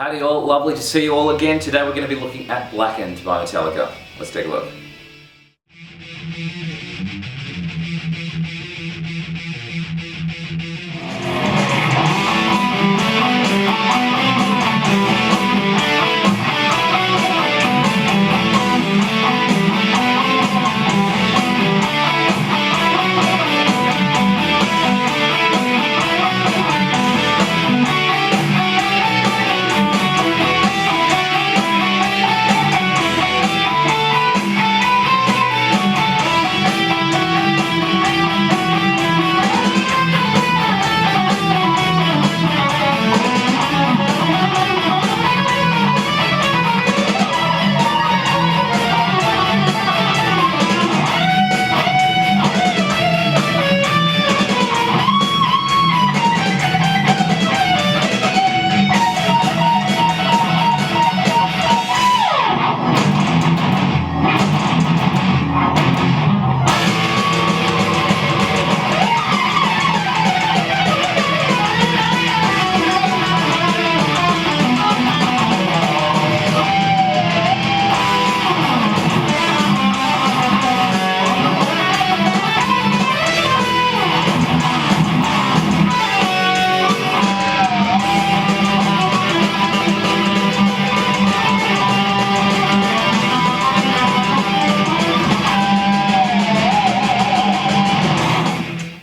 Howdy all, lovely to see you all again. Today we're going to be looking at Blackened by Metallica. Let's take a look.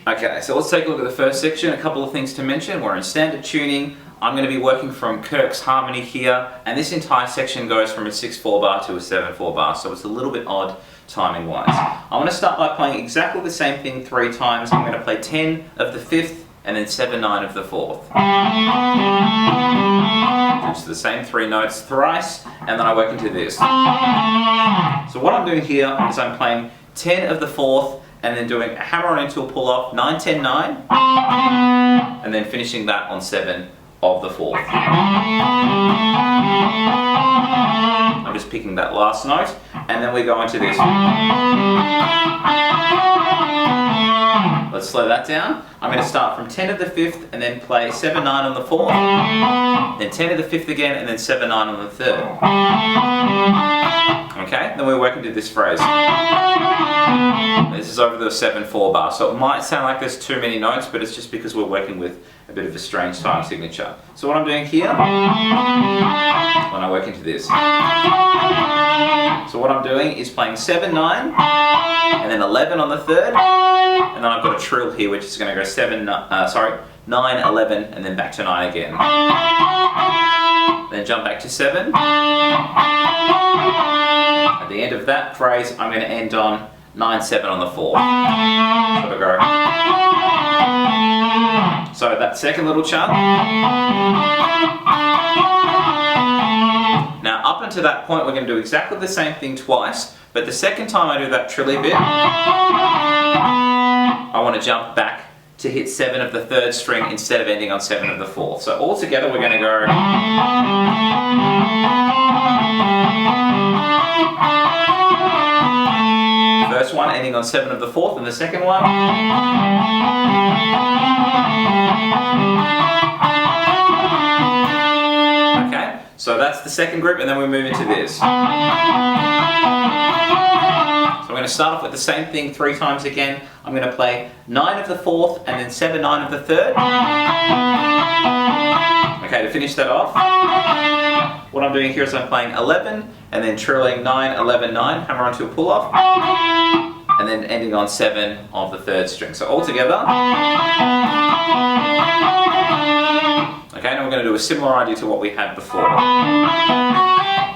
Okay, so let's take a look at the first section. A couple of things to mention. We're in standard tuning. I'm going to be working from Kirk's harmony here, and this entire section goes from a 6/4 bar to a 7/4 bar, so it's a little bit odd timing wise. I'm going to start by playing exactly the same thing 3 times. I'm going to play 10 of the 5th and then 7/9 of the 4th. Just the same 3 notes thrice, and then I work into this. So what I'm doing here is I'm playing 10 of the 4th and then doing a hammer on into a pull off, 9, 10, 9, and then finishing that on 7 of the 4th. I'm just picking that last note, and then we go into this. Let's slow that down. I'm going to start from 10 of the 5th and then play 7, 9 on the 4th, then 10 of the 5th again, and then 7, 9 on the 3rd. Okay, then we work into this phrase. This is over the 7/4 bar, so it might sound like there's too many notes, but it's just because we're working with a bit of a strange time signature. So what I'm doing here, when I work into this. So what I'm doing is playing 7, 9, and then 11 on the 3rd, and then I've got a trill here which is going to go 9, 11, and then back to 9 again. Then jump back to 7. At the end of that phrase, I'm going to end on 9, 7 on the 4th. So we go. So that second little chunk. Now up until that point we're going to do exactly the same thing twice, but the second time I do that trilly bit, I want to jump back to hit 7 of the 3rd string instead of ending on 7 of the 4th. So all together we're going to go. First one ending on 7 of the 4th, and the second one. Okay, so that's the second group, and then we move into this. So I'm going to start off with the same thing 3 times again. I'm going to play 9 of the 4th and then 7, 9 of the 3rd. Okay, to finish that off, what I'm doing here is I'm playing 11 and then trilling 9, 11, 9, hammer onto a pull off, and then ending on 7 of the 3rd string. So all together. Okay, now we're going to do a similar idea to what we had before,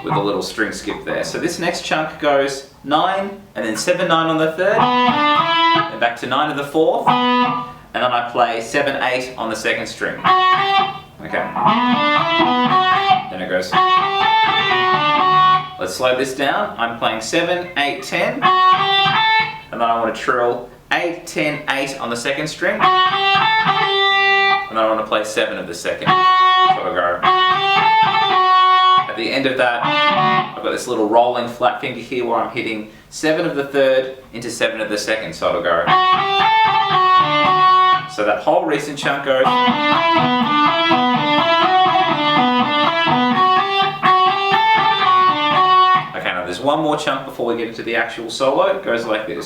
with a little string skip there. So this next chunk goes 9 and then 7, 9 on the 3rd, then back to 9 of the 4th, and then I play 7, 8 on the 2nd string. Okay. Then it goes. Let's slow this down. I'm playing 7, 8, 10, and then I want to trill 8, 10, 8 on the 2nd string, and then I want to play 7 of the 2nd. So I go. At the end of that, I've got this little rolling flat finger here where I'm hitting 7 of the 3rd into 7 of the 2nd, so it'll go. So that whole recent chunk goes. one more chunk before we get into the actual solo. It goes like this.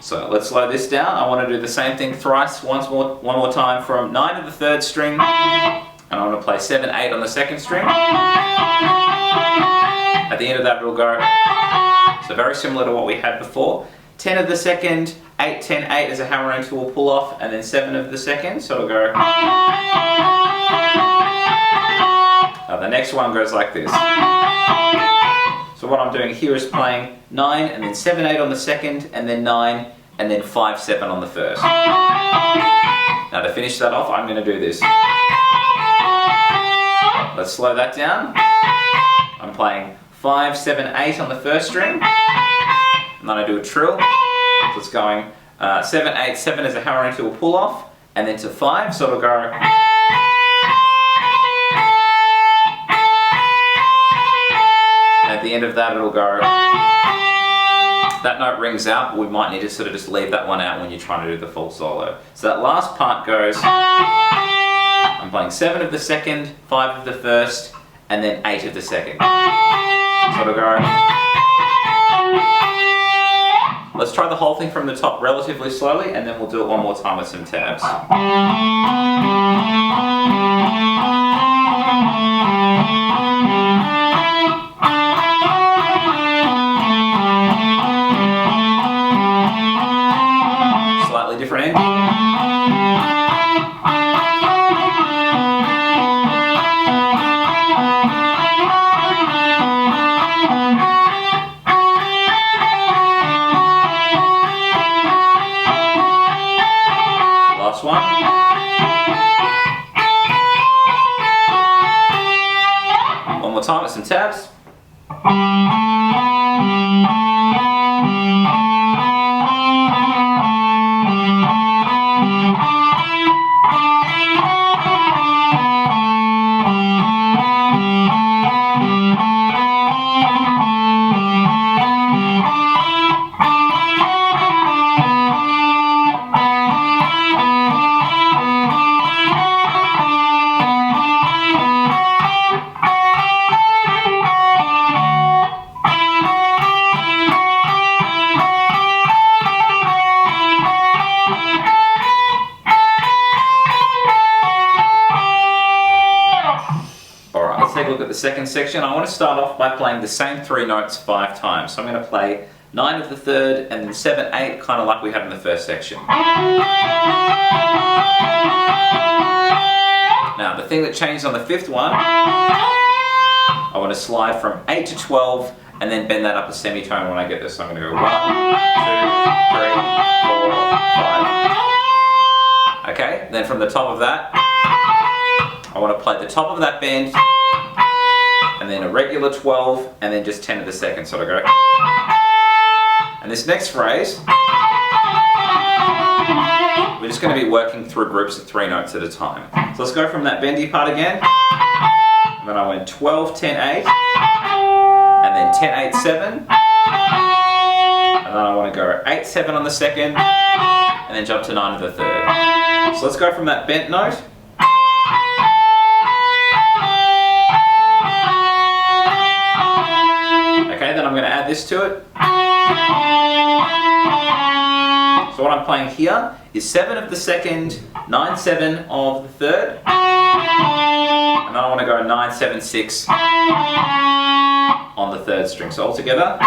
So let's slow this down. I want to do the same thing thrice, one more time from 9 of the 3rd string, and I want to play 7, 8 on the 2nd string. At the end of that it'll go, so very similar to what we had before. 10 of the 2nd, 8, 10, 8 as a hammering tool pull off, and then 7 of the 2nd, so it'll go. The next one goes like this. So what I'm doing here is playing 9 and then 7, 8 on the 2nd, and then 9 and then 5, 7 on the 1st. Now to finish that off, I'm going to do this. Let's slow that down. I'm playing 5, 7, 8 on the 1st string, and then I do a trill. So it's going 7, 8, 7 as a hammering tool pull off, and then to 5, so it'll go. At the end of that it'll go. That note rings out, but we might need to sort of just leave that one out when you're trying to do the full solo. So that last part goes, I'm playing 7 of the 2nd, 5 of the 1st, and then 8 of the 2nd. So it'll go. Let's try the whole thing from the top relatively slowly, and then we'll do it one more time with some tabs. Different end. Last one. One more time with some tabs. Take a look at the second section. I want to start off by playing the same 3 notes 5 times. So I'm going to play 9 of the 3rd and then 7, 8, kind of like we had in the first section. Now the thing that changed on the 5th one, I want to slide from 8 to 12 and then bend that up a semitone when I get this. So I'm going to go 1, 2, 3, 4, 5. Okay, then from the top of that, I want to play the top of that bend, and then a regular 12, and then just 10 of the 2nd, so I go. And this next phrase, we're just going to be working through groups of 3 notes at a time. So let's go from that bendy part again, and then I went 12, 10, 8, and then 10, 8, 7, and then I want to go 8, 7 on the 2nd, and then jump to 9 of the 3rd. So let's go from that bent note. Okay, then I'm going to add this to it. So what I'm playing here is 7 of the 2nd, 9, 7 of the 3rd, and then I want to go 9, 7, 6 on the 3rd string. So all together.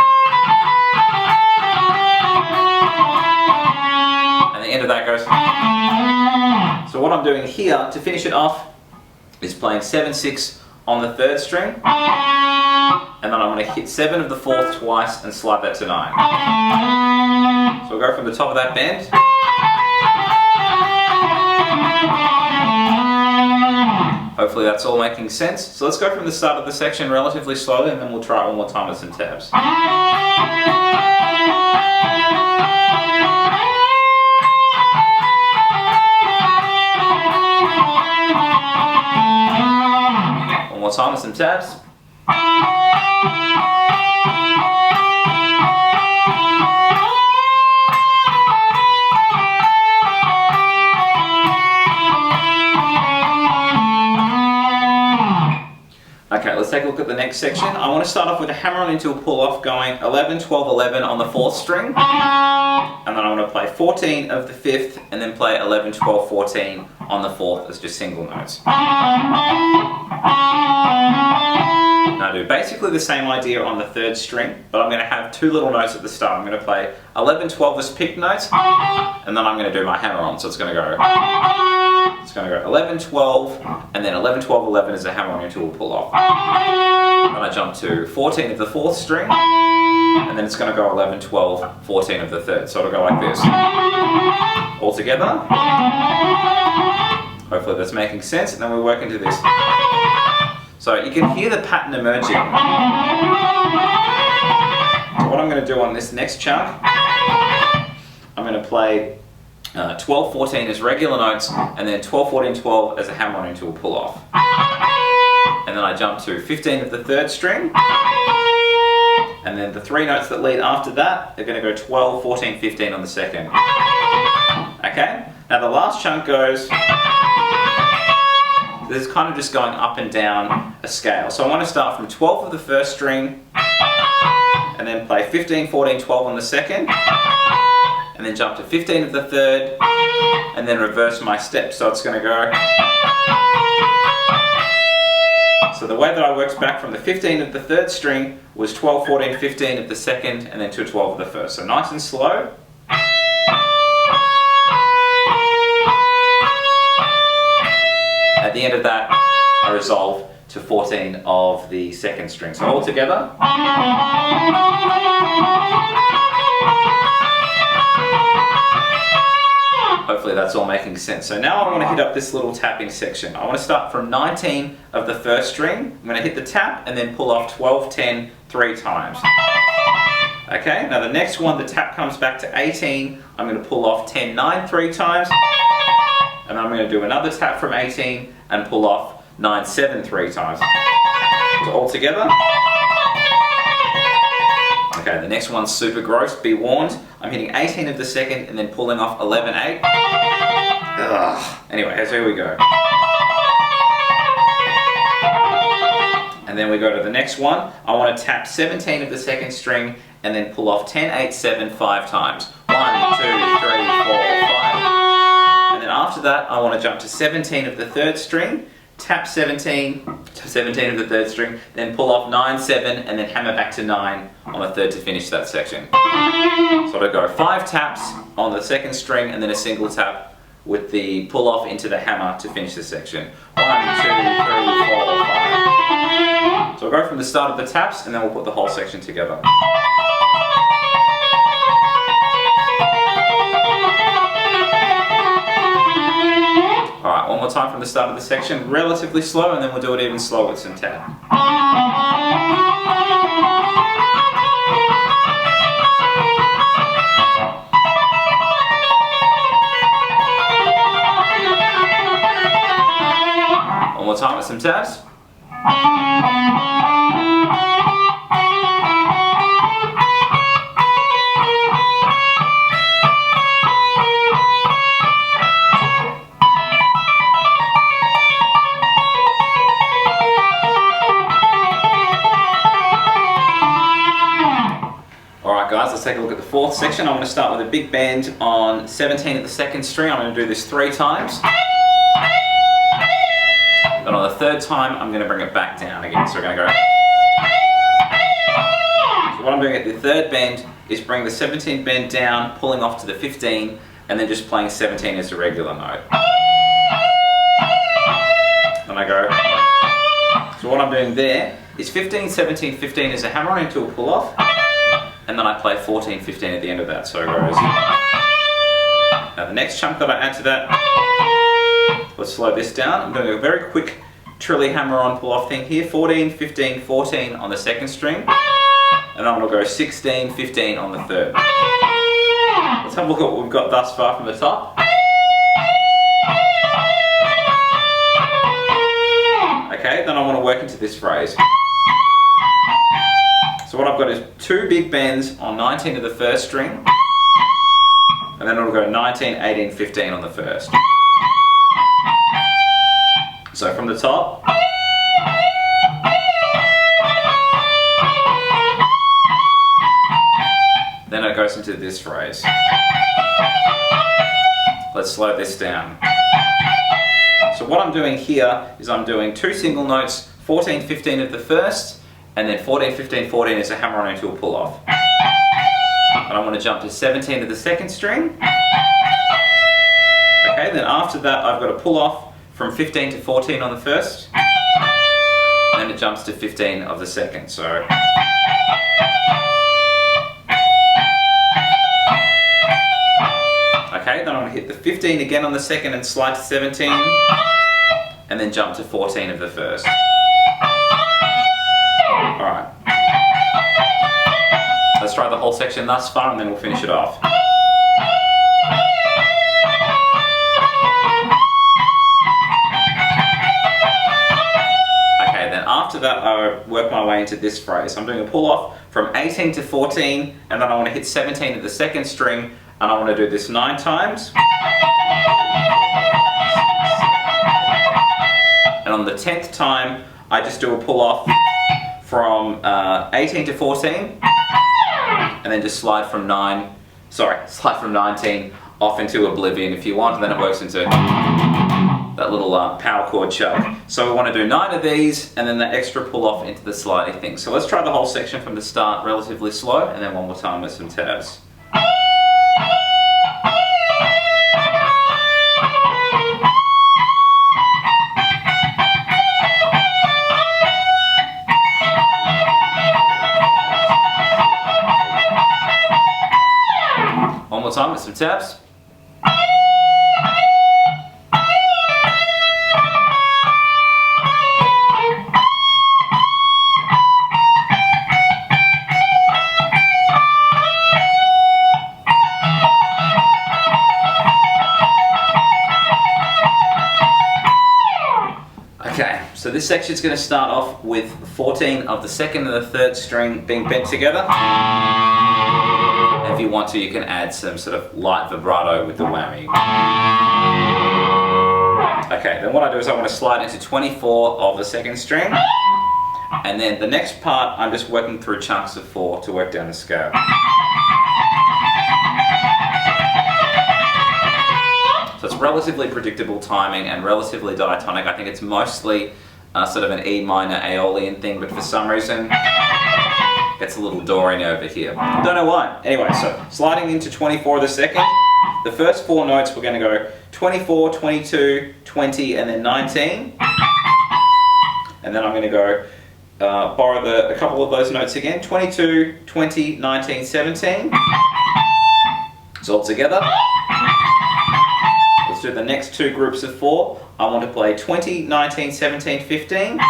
And the end of that goes. So what I'm doing here to finish it off is playing 7, 6 on the 3rd string. And then I'm going to hit 7 of the 4th twice and slide that to 9. So we'll go from the top of that bend. Hopefully that's all making sense. So let's go from the start of the section relatively slowly, and then we'll try it one more time with some tabs. One more time with some tabs. take a look at the next section. I want to start off with a hammer-on into a pull-off going 11, 12, 11 on the 4th string. And then I want to play 14 of the 5th and then play 11, 12, 14 on the 4th as just single notes. Now I do basically the same idea on the 3rd string, but I'm going to have 2 little notes at the start. I'm going to play 11, 12 as picked notes, and then I'm going to do my hammer-on. So it's going to go 11, 12, and then 11, 12, 11 is a hammer-on into a pull-off. Then I jump to 14 of the 4th string, and then it's going to go 11, 12, 14 of the 3rd. So it'll go like this. All together. Hopefully that's making sense, and then we work into this. So you can hear the pattern emerging. So what I'm going to do on this next chunk, I'm going to play 12, 14 as regular notes, and then 12, 14, 12 as a hammer-on into a pull-off. And then I jump to 15 of the 3rd string, and then the 3 notes that lead after that, they're going to go 12, 14, 15 on the 2nd. Okay? Now the last chunk goes... This is kind of just going up and down a scale. So I want to start from 12 of the 1st string, and then play 15, 14, 12 on the 2nd, and then jump to 15 of the 3rd, and then reverse my step. So it's going to go... So the way that I worked back from the 15 of the 3rd string was 12, 14, 15 of the 2nd, and then to 12 of the 1st. So nice and slow. At the end of that, I resolve to 14 of the 2nd string. So all together. Hopefully that's all making sense. So now I want to hit up this little tapping section. I want to start from 19 of the 1st string. I'm going to hit the tap and then pull off 12, 10, 3 times. Okay, now the next one, the tap comes back to 18. I'm going to pull off 10, 9, 3 times. And I'm going to do another tap from 18 and pull off 9, 7, 3 times. So all together. Okay, the next one's super gross, be warned. I'm hitting 18 of the 2nd and then pulling off 11, 8. Ugh. Anyway, so here we go. And then we go to the next one. I want to tap 17 of the 2nd string and then pull off 10, 8, 7, 5 times. 1, 2, 3, 4, 5. And then after that, I want to jump to 17 of the 3rd string, tap 17 to 17 of the 3rd string, then pull off 9, 7, and then hammer back to 9 on the 3rd to finish that section. So I'll go 5 taps on the 2nd string and then a single tap with the pull off into the hammer to finish the section. 1, 2, 3, 4, 5. So I'll go from the start of the taps and then we'll put the whole section together. Alright, one more time from the start of the section, relatively slow, and then we'll do it even slower with some tap. One more time with some taps. Let's take a look at the 4th section. I'm going to start with a big bend on 17 of the 2nd string. I'm going to do this 3 times. Then on the 3rd time, I'm going to bring it back down again. So we're going to go. So what I'm doing at the 3rd bend is bring the 17 bend down, pulling off to the 15, and then just playing 17 as a regular note. Then I go. So what I'm doing there is 15, 17, 15 is a hammer-on into a pull-off. And then I play 14, 15 at the end of that, so it goes. Now the next chunk that I add to that, let's slow this down. I'm doing a very quick trilly hammer-on pull-off thing here. 14, 15, 14 on the 2nd string. And then I'm going to go 16, 15 on the 3rd. Let's have a look at what we've got thus far from the top. Okay, then I want to work into this phrase. So what I've got is 2 big bends on 19 of the 1st string, and then it'll go 19, 18, 15 on the 1st. So from the top, into this phrase. Let's slow this down. So what I'm doing here is I'm doing 2 single notes, 14, 15 of the first, and then 14, 15, 14 is a hammer-on into a pull-off. And I want to jump to 17 of the second string. Okay, then after that I've got a pull-off from 15 to 14 on the first, and then it jumps to 15 of the second. So okay, then I'm going to hit the 15 again on the second and slide to 17, and then jump to 14 of the first. Alright. Let's try the whole section thus far and then we'll finish it off. Okay, then after that I work my way into this phrase. I'm doing a pull off from 18 to 14, and then I want to hit 17 at the second string, and I want to do this 9 times. And on the 10th time I just do a pull off from 18 to 14, and then just slide from 19 off into oblivion if you want, and then it works into that little power chord chug. So we want to do 9 of these, and then that extra pull off into the slidey thing. So let's try the whole section from the start relatively slow, and then one more time with some tabs. One more time with some tabs. Okay, so this section is going to start off with 14 of the second and the third string being bent together. If you want to, you can add some sort of light vibrato with the whammy. Okay, then what I do is I want to slide into 24 of the second string, and then the next part I'm just working through chunks of 4 to work down the scale. So it's relatively predictable timing and relatively diatonic. I think it's mostly sort of an E minor Aeolian thing, but for some reason gets a little Dorian over here. Don't know why. Anyway, so sliding into 24 of the second, the first 4 notes we're going to go 24, 22, 20, and then 19. And then I'm going to go borrow a couple of those notes again, 22, 20, 19, 17. So all together. Let's do the next 2 groups of 4. I want to play 20, 19, 17, 15.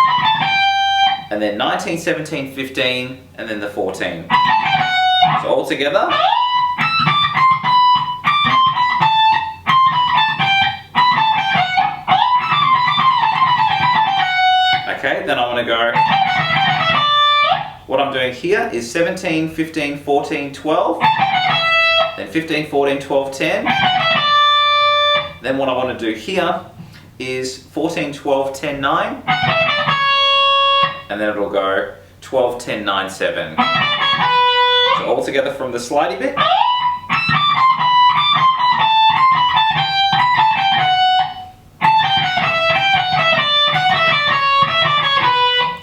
And then 19, 17, 15, and then the 14. So all together. Okay, then I want to go, what I'm doing here is 17, 15, 14, 12, then 15, 14, 12, 10. Then what I want to do here is 14, 12, 10, 9. And then it'll go 12, 10, 9, 7. So all together from the slidey bit.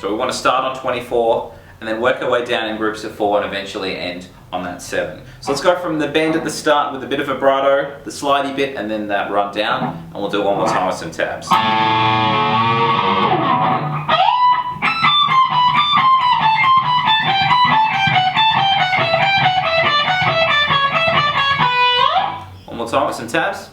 So we want to start on 24 and then work our way down in groups of 4 and eventually end on that 7. So let's go from the bend at the start with a bit of vibrato, the slidey bit, and then that run down, and we'll do it one more time with some tabs. One more time with some tabs.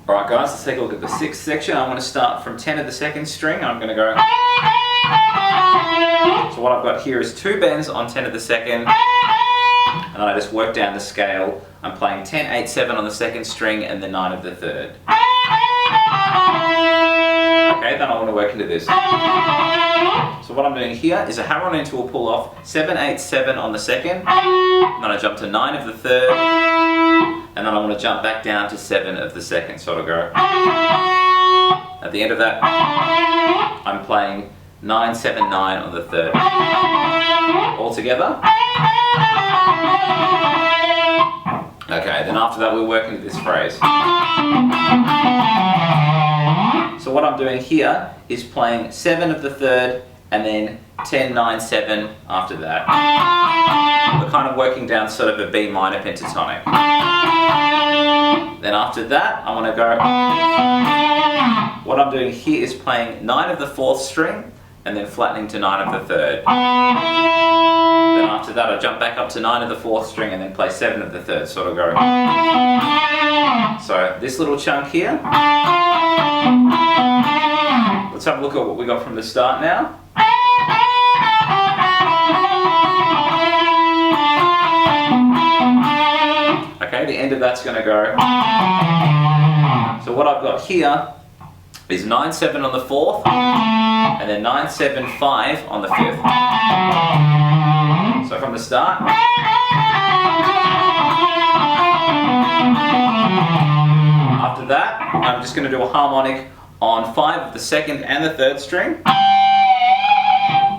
Alright guys, let's take a look at the 6th section. I'm going to start from 10 of the second string. I'm going to go... So what I've got here is 2 bends on 10 of the second, and then I just work down the scale. I'm playing 10, 8, 7 on the second string and the 9 of the third. Okay, Okay, then I want to work into this. So what I'm doing here is a hammer-on into a pull-off, 7, 8, 7 on the second, and then I jump to 9 of the third, and then I want to jump back down to 7 of the second, so it'll go. At the end of that, I'm playing 9, 7, 9 on the third. All together. Okay, then after that we're working with this phrase. So what I'm doing here is playing 7 of the third and then 10, 9, 7 after that. We're kind of working down sort of a B minor pentatonic. Then after that I want to go. What I'm doing here is playing 9 of the 4th string and then flattening to 9 of the 3rd. Then after that I jump back up to 9 of the 4th string and then play 7 of the 3rd, so it'll go. So this little chunk here, let's have a look at what we got from the start now. Okay, the end of that's going to go. So what I've got here is 9, 7 on the 4th, and then 9, 7, 5 on the 5th. So from the start. After that, I'm just going to do a harmonic on 5 of the 2nd and the 3rd string,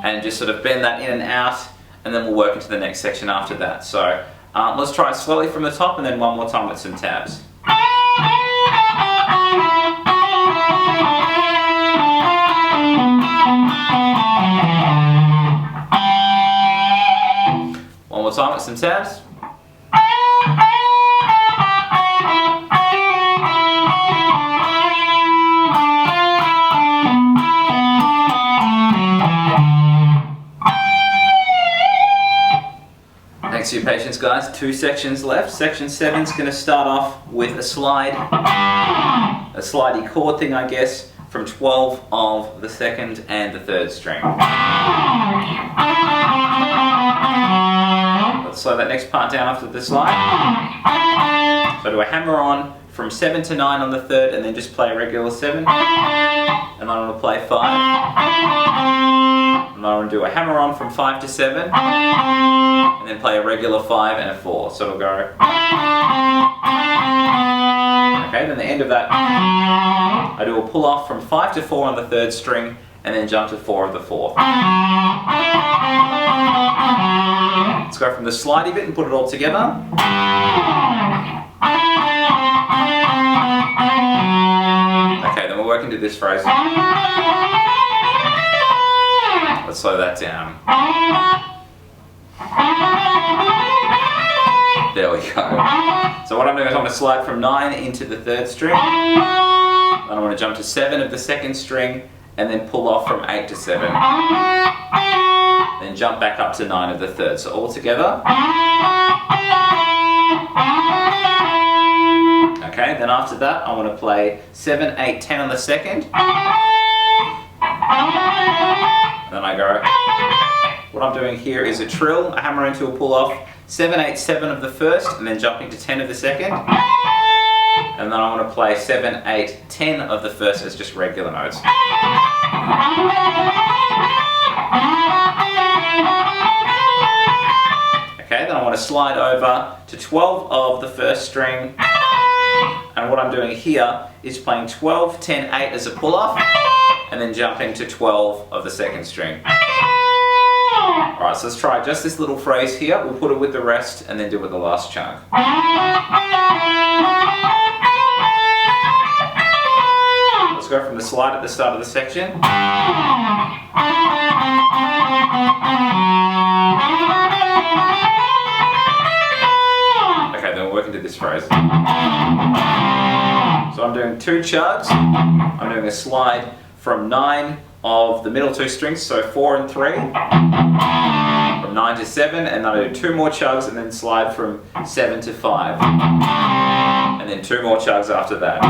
and just sort of bend that in and out, and then we'll work into the next section after that. So let's try it slowly from the top, and then one more time with some tabs. One more time with some tabs. Thanks for your patience, guys. 2 sections left. Section 7 is going to start off with a slidey chord thing, I guess, from 12 of the 2nd and the 3rd string. Let's slow that next part down after the slide. So I do a hammer on from 7 to 9 on the 3rd, and then just play a regular 7. And then I'm going to play 5. And then I'm going to do a hammer on from 5 to 7. And then play a regular 5 and a 4. So it'll go. Okay, then the end of that, I do a pull off from 5 to 4 on the 3rd string, and then jump to 4 of the 4th. Let's go from the slidey bit and put it all together. Okay, then we'll work into this phrase. Let's slow that down. There we go. So what I'm doing is I'm going to slide from 9 into the 3rd string. Then I want to jump to 7 of the 2nd string, and then pull off from 8 to 7. Then jump back up to 9 of the 3rd. So all together. Okay, then after that I want to play 7, 8, 10 on the 2nd. Then I go. What I'm doing here is a trill, a hammer into a pull off, 7, 8, 7 of the 1st, and then jumping to 10 of the 2nd. And then I want to play 7, 8, 10 of the 1st as just regular notes. Okay, then I want to slide over to 12 of the 1st string. And what I'm doing here is playing 12, 10, 8 as a pull off, and then jumping to 12 of the 2nd string. Alright, so let's try just this little phrase here. We'll put it with the rest and then do it with the last chunk. Let's go from the slide at the start of the section. Okay, then we'll work into this phrase. So I'm doing 2 chugs. I'm doing a slide from 9 of the middle 2 strings, so 4 and 3, from 9 to 7, and then I do 2 more chugs and then slide from 7 to 5, and then 2 more chugs after that.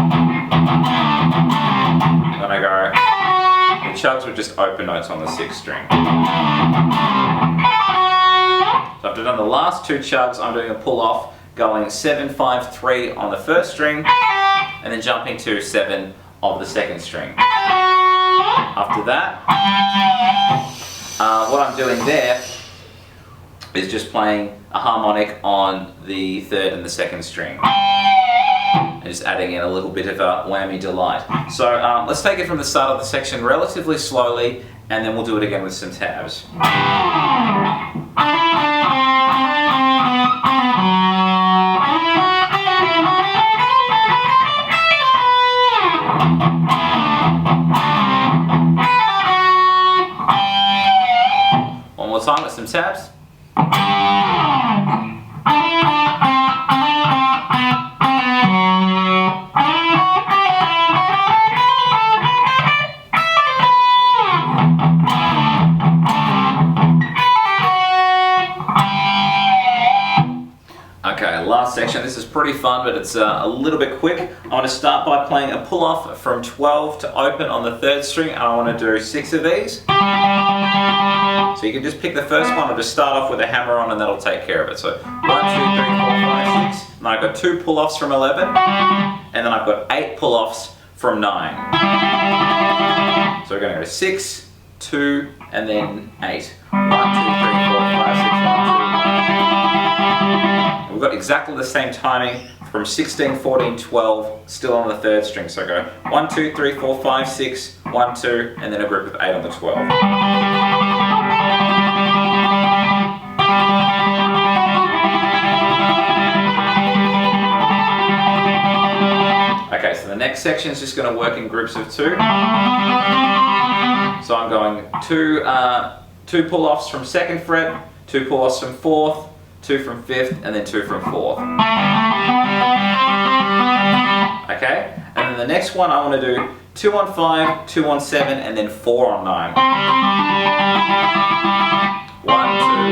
And then I go, the chugs were just open notes on the 6th string. So after I've done the last 2 chugs, I'm doing a pull off, going 7, 5, 3 on the 1st string, and then jumping to 7 of the 2nd string. After that, what I'm doing there is just playing a harmonic on the third and the second string. And just adding in a little bit of a whammy delight. So let's take it from the start of the section relatively slowly, and then we'll do it again with some tabs. One more time with some tabs. Okay, last section. This is pretty fun, but it's a little bit quick. I want to start by playing a pull-off from 12 to open on the third string, and I want to do 6 of these. So you can just pick the first one or just start off with a hammer on and that'll take care of it. So 1, 2, 3, 4, 5, 6. And then I've got 2 pull-offs from 11. And then I've got 8 pull-offs from 9. So we're going to go to 6, 2, and then 8. 1, 2, 3, 4, 5, 6, 1, 2. We've got exactly the same timing from 16, 14, 12, still on the third string. So go 1, 2, 3, 4, 5, 6, 1, 2, and then a group of 8 on the 12. Okay, so the next section is just going to work in groups of 2. So I'm going 2 pull-offs from 2nd fret, 2 pull-offs from 4th, 2 from 5th, and then 2 from 4th. Okay, and then the next one I want to do 2 on 5, 2 on 7, and then 4 on 9. 1, 2,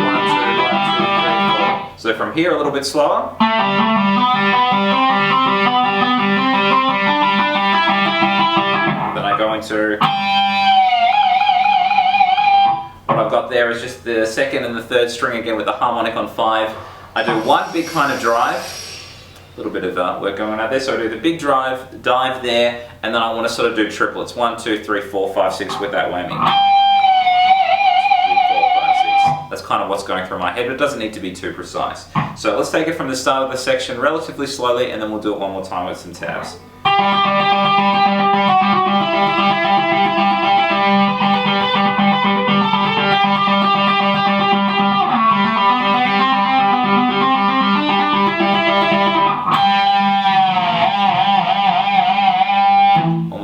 1, 2, 1, 2, 3, 4. So from here a little bit slower. Then I go into... What I've got there is just the second and the third string again with the harmonic on 5. I do one big kind of drive, a little bit of work going on out there. So I do the big drive, dive there, and then I want to sort of do triplets. 1, 2, 3, 4, 5, 6 with that whammy. 2, 3, 4, 5, 6. That's kind of what's going through my head, but it doesn't need to be too precise. So let's take it from the start of the section relatively slowly, and then we'll do it one more time with some tabs.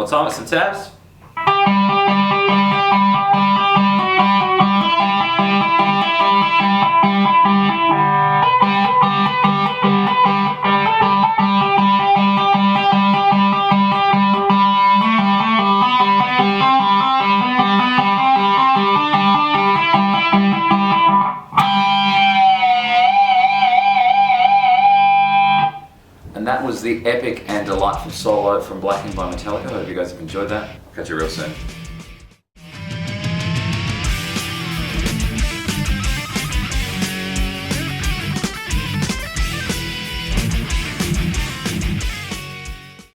Time with some tabs. And that was the epic and delightful solo from Blackened by Metallica. I hope you guys have enjoyed that. Catch you real soon.